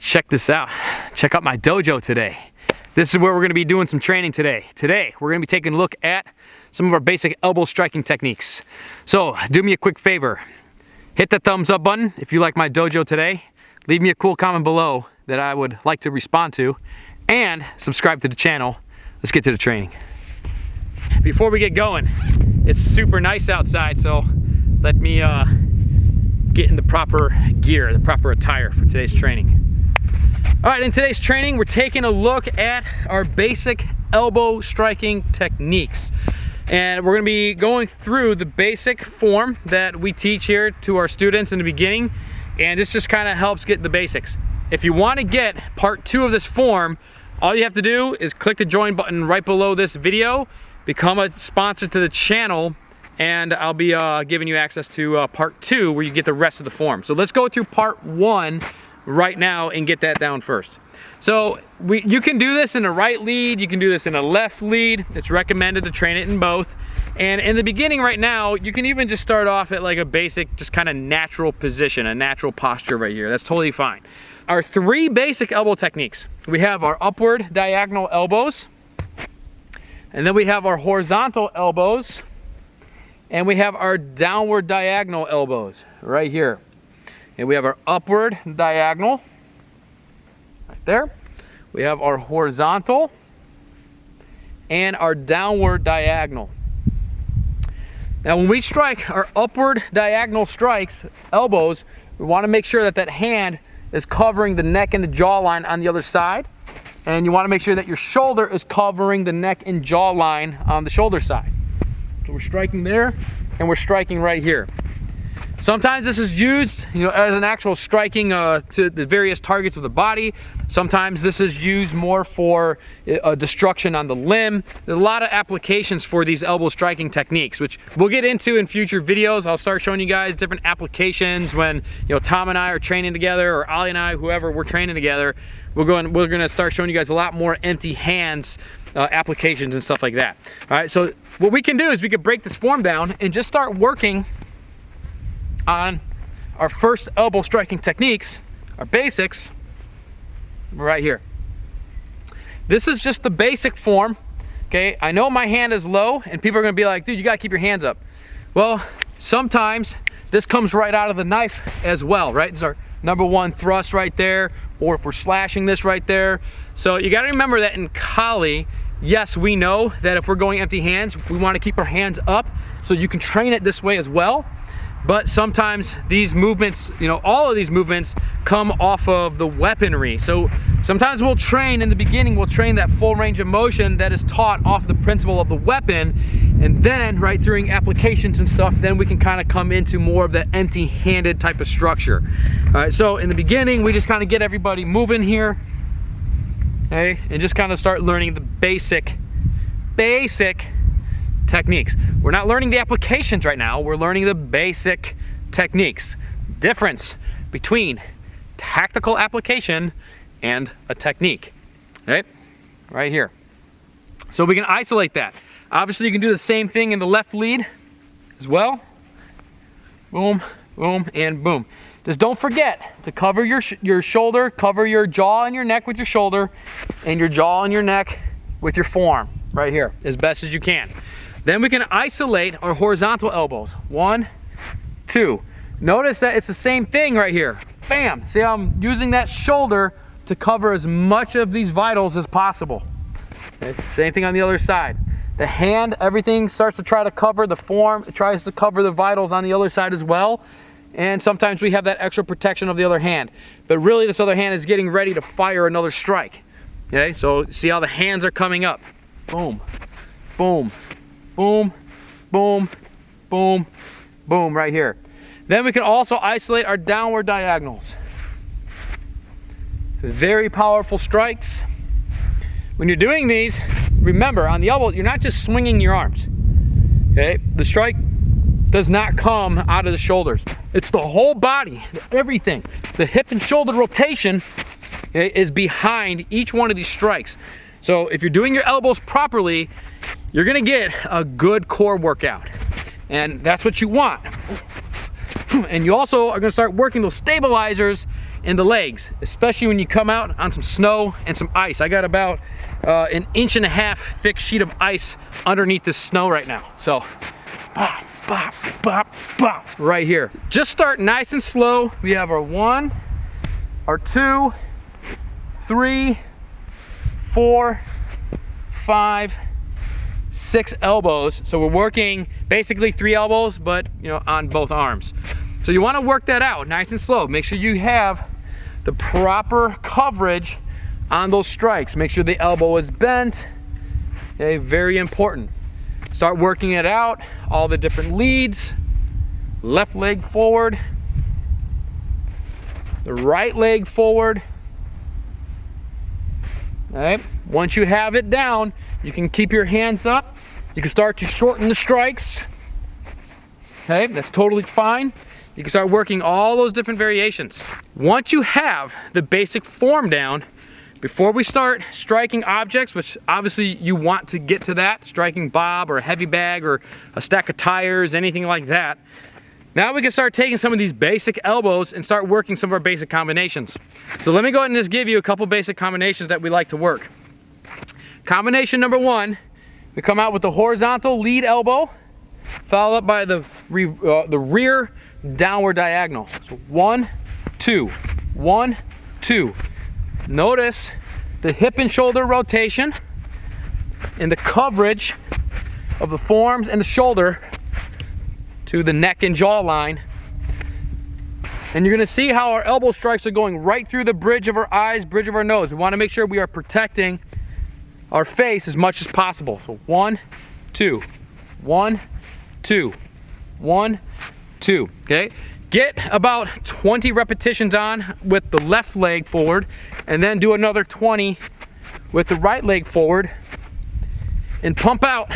check this out. Check out my dojo today. This is where we're gonna be doing some training today. Today, we're gonna be taking a look at some of our basic elbow striking techniques. So, do me a quick favor. Hit the thumbs up button if you like my dojo today. Leave me a cool comment below that I would like to respond to. And subscribe to the channel. Let's get to the training. Before we get going, it's super nice outside, so let me get in the proper gear, the proper attire for today's training. All right, in today's training, we're taking a look at our basic elbow striking techniques. And we're gonna be going through the basic form that we teach here to our students in the beginning, and this just kind of helps get the basics. If you want to get part 2 of this form, all you have to do is click the join button right below this video, become a sponsor to the channel, and I'll be giving you access to part 2 where you get the rest of the form. So let's go through part 1 right now and get that down first. So you can do this in a right lead, you can do this in a left lead. It's recommended to train it in both. And in the beginning right now, you can even just start off at like a basic, just kind of natural position, a natural posture right here. That's totally fine. Our 3 basic elbow techniques. We have our upward diagonal elbows, and then we have our horizontal elbows, and we have our downward diagonal elbows right here. And we have our upward diagonal right there. We have our horizontal and our downward diagonal. Now when we strike our upward diagonal strikes, elbows, we want to make sure that that hand is covering the neck and the jawline on the other side. And you want to make sure that your shoulder is covering the neck and jawline on the shoulder side. So we're striking there, and we're striking right here. Sometimes this is used, as an actual striking to the various targets of the body. Sometimes this is used more for destruction on the limb. There's a lot of applications for these elbow striking techniques, which we'll get into in future videos. I'll start showing you guys different applications when Tom and I are training together, or Ali and I, whoever we're training together. We're gonna start showing you guys a lot more empty hands applications and stuff like that. All right, so what we can do is we can break this form down and just start working on our first elbow striking techniques, our basics, right here. This is just the basic form, okay? I know my hand is low, and people are gonna be like, dude, you gotta keep your hands up. Well, sometimes this comes right out of the knife as well, right? This is our #1 thrust right there, or if we're slashing this right there. So you gotta remember that in Kali, yes, we know that if we're going empty hands, we wanna keep our hands up, so you can train it this way as well. But sometimes these movements, all of these movements come off of the weaponry. So sometimes we'll train in the beginning, we'll train that full range of motion that is taught off the principle of the weapon. And then right during applications and stuff, then we can kind of come into more of the empty-handed type of structure. All right, so in the beginning, we just kind of get everybody moving here, okay? And just kind of start learning the basic techniques. We're not learning the applications right now, we're learning the basic techniques. Difference between tactical application and a technique, okay? Right here. So we can isolate that. Obviously you can do the same thing in the left lead as well. Boom, boom, and boom. Just don't forget to cover your shoulder, cover your jaw and your neck with your shoulder, and your jaw and your neck with your forearm right here as best as you can. Then we can isolate our horizontal elbows. 1, 2. Notice that it's the same thing right here. Bam! See how I'm using that shoulder to cover as much of these vitals as possible. Okay. Same thing on the other side. The hand, everything starts to try to cover the form. It tries to cover the vitals on the other side as well. And sometimes we have that extra protection of the other hand. But really this other hand is getting ready to fire another strike. Okay, so see how the hands are coming up. Boom, boom. Boom, boom, boom, boom, right here. Then we can also isolate our downward diagonals. Very powerful strikes. When you're doing these, remember on the elbow, you're not just swinging your arms. Okay, the strike does not come out of the shoulders. It's the whole body, everything. The hip and shoulder rotation, okay, is behind each one of these strikes. So if you're doing your elbows properly, you're gonna get a good core workout. And that's what you want. And you also are gonna start working those stabilizers in the legs, especially when you come out on some snow and some ice. I got about an 1.5 inch thick sheet of ice underneath this snow right now. So, bop, bop, bop, bop, right here. Just start nice and slow. We have our 1, our 2, 3, 4, 5, 6 elbows. So we're working basically 3 elbows, but you know, on both arms. So you want to work that out nice and slow. Make sure you have the proper coverage on those strikes. Make sure the elbow is bent. Okay, very important. Start working it out, all the different leads. Left leg forward, the right leg forward. All right, once you have it down, you can keep your hands up. You can start to shorten the strikes. Okay, that's totally fine. You can start working all those different variations. Once you have the basic form down, before we start striking objects, which obviously you want to get to that, striking bob or a heavy bag or a stack of tires, anything like that, now we can start taking some of these basic elbows and start working some of our basic combinations. So let me go ahead and just give you a couple basic combinations that we like to work. Combination number 1, we come out with the horizontal lead elbow, followed up by the rear downward diagonal. So 1, 2, 1, 2. Notice the hip and shoulder rotation and the coverage of the forearms and the shoulder to the neck and jaw line. And you're gonna see how our elbow strikes are going right through the bridge of our eyes, bridge of our nose. We wanna make sure we are protecting our face as much as possible. So 1, 2, 1, 2, 1, 2, okay? Get about 20 repetitions on with the left leg forward, and then do another 20 with the right leg forward, and pump out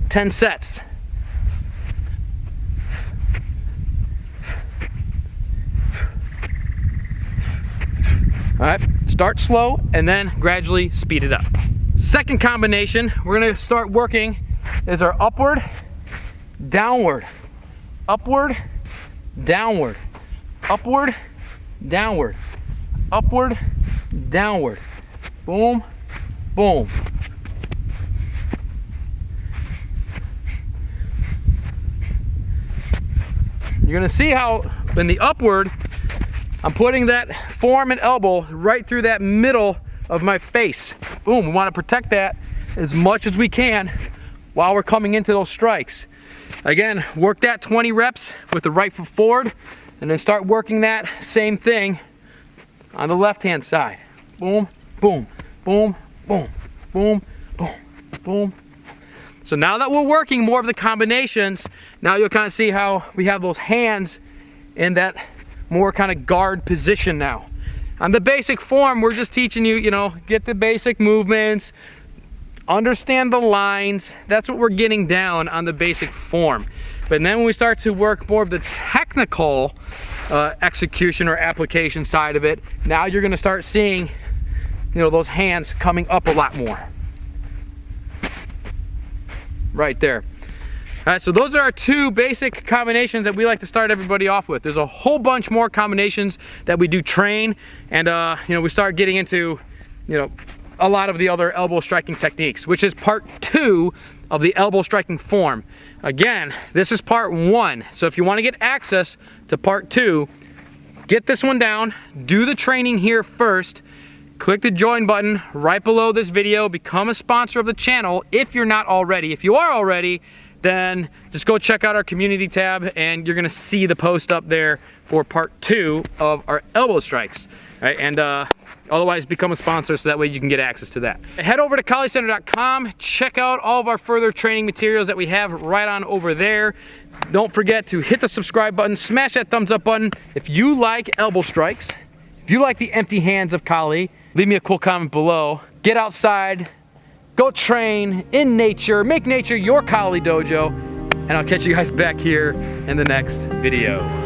10 sets. All right, start slow and then gradually speed it up. Second combination we're gonna start working is our upward, downward, upward, downward, upward, downward, upward, downward. Boom, boom. You're gonna see how in the upward, I'm putting that forearm and elbow right through that middle of my face. Boom, we wanna protect that as much as we can while we're coming into those strikes. Again, work that 20 reps with the right foot forward, and then start working that same thing on the left-hand side. Boom, boom, boom, boom, boom, boom, boom. So now that we're working more of the combinations, now you'll kind of see how we have those hands in that more kind of guard position now. On the basic form, we're just teaching you, get the basic movements, understand the lines. That's what we're getting down on the basic form. But then when we start to work more of the technical execution or application side of it, now you're gonna start seeing, those hands coming up a lot more. Right there. All right, so those are our 2 basic combinations that we like to start everybody off with. There's a whole bunch more combinations that we do train, and we start getting into, a lot of the other elbow striking techniques, which is part 2 of the elbow striking form. Again, this is part 1. So if you want to get access to part 2, get this one down, do the training here first, click the join button right below this video, become a sponsor of the channel if you're not already. If you are already, then just go check out our community tab and you're gonna see the post up there for part 2 of our elbow strikes. Right, and otherwise become a sponsor so that way you can get access to that. Head over to KaliCenter.com, check out all of our further training materials that we have right on over there. Don't forget to hit the subscribe button, smash that thumbs up button. If you like elbow strikes, if you like the empty hands of Kali, leave me a cool comment below. Get outside, go train in nature, make nature your Kali dojo, and I'll catch you guys back here in the next video.